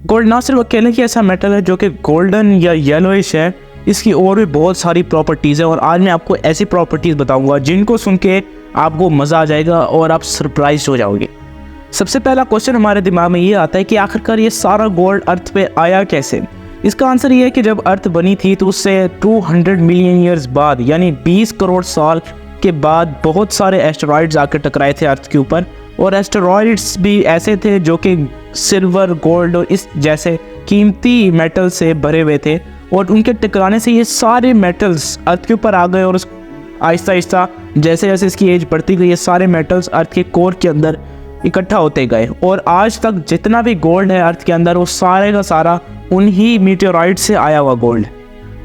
Gold ना सिर्फ अकेले ही ऐसा मेटल है जो कि गोल्डन या येलोइश है, इसकी और भी बहुत सारी प्रॉपर्टीज़ है और आज मैं आपको ऐसी प्रॉपर्टीज़ बताऊंगा जिनको सुन के आपको मज़ा आ जाएगा और आप सरप्राइज हो जाओगे। सबसे पहला क्वेश्चन हमारे दिमाग में ये आता है कि आखिरकार ये सारा गोल्ड अर्थ पे आया कैसे। इसका आंसर ये है कि जब अर्थ बनी थी तो उससे 200 मिलियन ईयर्स बाद यानी 20 करोड़ साल के बाद बहुत सारे एस्टेरॉइड्स आकर टकराए थे अर्थ के ऊपर, और एस्टेरॉइड्स भी ऐसे थे जो कि सिल्वर, गोल्ड और इस जैसे कीमती मेटल से भरे हुए थे, और उनके टकराने से ये सारे मेटल्स अर्थ के ऊपर आ गए और आहिस्ता आहिस्ता जैसे जैसे इसकी एज बढ़ती गई ये सारे मेटल्स अर्थ के कोर के अंदर इकट्ठा होते गए, और आज तक जितना भी गोल्ड है अर्थ के अंदर वो सारे का सारा उन्हीं मीटेओराइट से आया हुआ गोल्ड।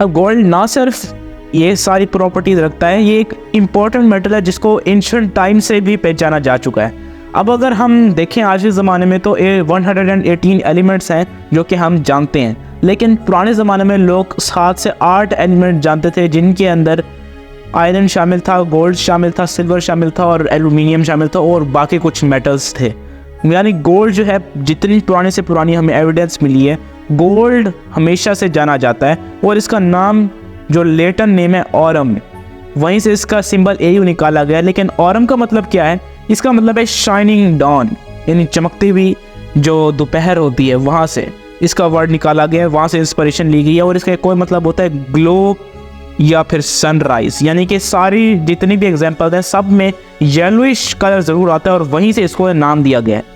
अब गोल्ड ना सिर्फ ये सारी प्रॉपर्टीज रखता है, ये एक इम्पॉर्टेंट मेटल है जिसको एंशिएंट टाइम से भी पहचाना जा चुका है। अब अगर हम देखें आज के ज़माने में तो 118 एलिमेंट्स हैं जो कि हम जानते हैं, लेकिन पुराने ज़माने में लोग 7 से 8 एलिमेंट जानते थे जिनके अंदर आयरन शामिल था, गोल्ड शामिल था, सिल्वर शामिल था और एल्यूमिनियम शामिल था और बाकी कुछ मेटल्स थे। यानी गोल्ड जो है जितनी पुराने से पुरानी हमें एविडेंस मिली है, गोल्ड हमेशा से जाना जाता है, और इसका नाम जो लेटिन नेम है ऑरम, वहीं से इसका सिंबल एयू निकाला गया। लेकिन ऑरम का मतलब क्या है? इसका मतलब है शाइनिंग डॉन, यानी चमकती हुई जो दोपहर होती है, वहाँ से इसका वर्ड निकाला गया है, वहाँ से इंस्पिरेशन ली गई है। और इसका एक और मतलब होता है ग्लो या फिर सनराइज, यानी कि सारी जितनी भी एग्जाम्पल हैं सब में येलोइश कलर ज़रूर आता है और वहीं से इसको नाम दिया गया है।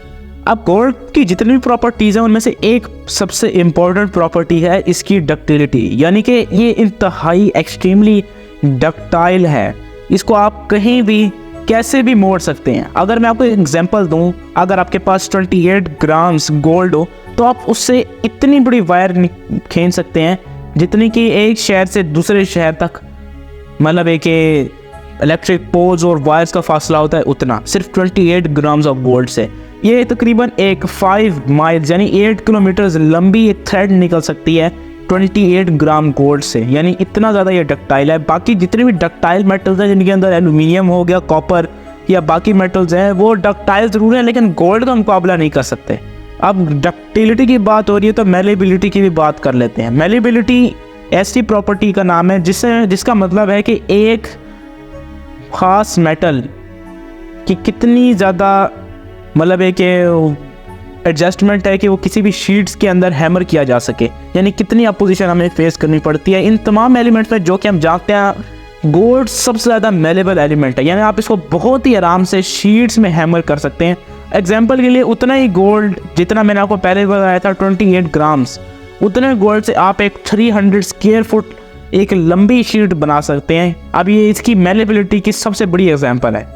अब गोल्ड की जितनी भी प्रॉपर्टीज़ हैं उनमें से एक सबसे इम्पॉर्टेंट प्रॉपर्टी है इसकी डक्टिलिटी, यानी कि ये इंतहाई एक्सट्रीमली डक्टाइल है। इसको आप कहीं भी कैसे भी मोड़ सकते हैं। अगर मैं आपको एग्जांपल दूं, अगर आपके पास 28 ग्राम्स गोल्ड हो तो आप उससे इतनी बड़ी वायर खींच सकते हैं जितनी कि एक शहर से दूसरे शहर तक, मतलब एक इलेक्ट्रिक पोल्स और वायर्स का फासला होता है उतना, सिर्फ 28 ग्राम्स ऑफ गोल्ड से। ये तकरीबन एक 5 माइल्स यानी 8 किलोमीटर लंबी एक थ्रेड निकल सकती है 28 ग्राम गोल्ड से, यानी इतना ज़्यादा ये डक्टाइल है। बाकी जितने भी डक्टाइल मेटल्स हैं जिनके अंदर एल्यूमिनियम हो गया, कॉपर या बाकी मेटल्स हैं, वो डक्टाइल ज़रूर है लेकिन गोल्ड का मुकाबला नहीं कर सकते। अब डक्टिलिटी की बात हो रही है तो मेलेबिलिटी की भी बात कर लेते हैं। मेलेबिलिटी ऐसी प्रॉपर्टी का नाम है जिसका मतलब है कि एक ख़ास मेटल की कितनी ज़्यादा मतलब है कि एडजस्टमेंट है कि वो किसी भी शीट्स के अंदर हैमर किया जा सके, यानी कितनी अपोजिशन हमें फेस करनी पड़ती है। इन तमाम एलिमेंट्स में जो कि हम जानते हैं गोल्ड सबसे ज़्यादा मेलेबल एलिमेंट है, यानी आप इसको बहुत ही आराम से शीट्स में हैमर कर सकते हैं। एग्जाम्पल के लिए उतना ही गोल्ड जितना मैंने आपको पहले बताया था 28 ग्राम्स, उतने गोल्ड से आप एक 300 स्क्वायर फुट एक लंबी शीट बना सकते हैं। अब ये इसकी मेलेबिलिटी की सबसे बड़ी एग्जाम्पल है।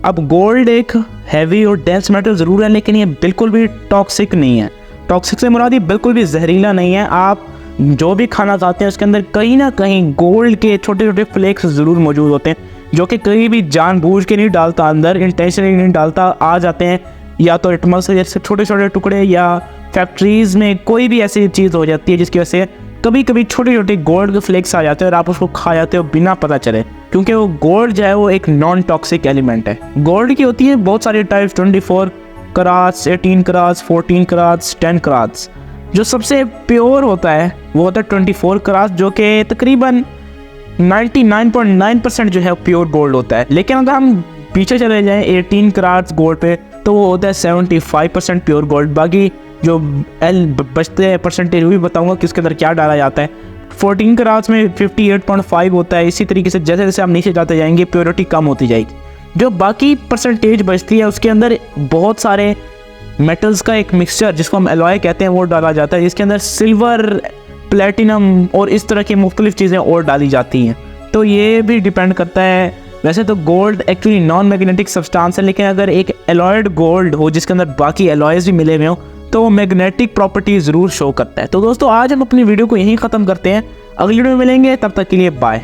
अब गोल्ड एक हैवी और डेंस मेटल ज़रूर है लेकिन ये बिल्कुल भी टॉक्सिक नहीं है। टॉक्सिक से मुराद ये बिल्कुल भी जहरीला नहीं है। आप जो भी खाना खाते हैं उसके अंदर कहीं ना कहीं गोल्ड के छोटे छोटे फ्लेक्स ज़रूर मौजूद होते हैं जो कि कहीं भी जानबूझ के नहीं डालता, अंदर इंटेंशनली नहीं डालता, आ जाते हैं या तो एटमॉस्फेयर से छोटे छोटे टुकड़े या फैक्ट्रीज़ में कोई भी ऐसी चीज़ हो जाती है जिसकी वजह से कभी कभी छोटे छोटे गोल्ड के फ्लेक्स आ जाते हैं और आप उसको खा जाते हो बिना पता चले, क्योंकि वो गोल्ड जो है वो एक नॉन टॉक्सिक एलिमेंट है। गोल्ड की होती है बहुत सारी टाइप्स, 24 कराट्स, 18 कराट्स, 14 कराट्स, 10 कराट्स। जो सबसे प्योर होता है वो होता है 24 कराट्स, जो कि तकरीबन 99.9% जो है प्योर गोल्ड होता है। लेकिन अगर हम पीछे चले जाएं 18 कराट्स गोल्ड पे तो वो होता है 75% प्योर गोल्ड। बाकी जो बचते हैं परसेंटेज वो भी बताऊंगा कि उसके अंदर क्या डाला जाता है। 14 कराट्स में 58.5 होता है। इसी तरीके से जैसे जैसे आप नीचे जाते जाएंगे प्योरिटी कम होती जाएगी। जो बाकी परसेंटेज बचती है उसके अंदर बहुत सारे मेटल्स का एक मिक्सचर जिसको हम एलॉय कहते हैं वो डाला जाता है, जिसके अंदर सिल्वर, प्लेटिनम और इस तरह की मुख्तलिफ चीज़ें और डाली जाती हैं। तो ये भी डिपेंड करता है। वैसे तो gold actually non magnetic substance है, लेकिन अगर एक एलॉयड गोल्ड हो जिसके अंदर बाकी एलॉयज भी मिले हुए हों तो वो मैग्नेटिक प्रॉपर्टी ज़रूर शो करता है। तो दोस्तों आज हम अपनी वीडियो को यहीं ख़त्म करते हैं, अगली वीडियो में मिलेंगे, तब तक के लिए बाय।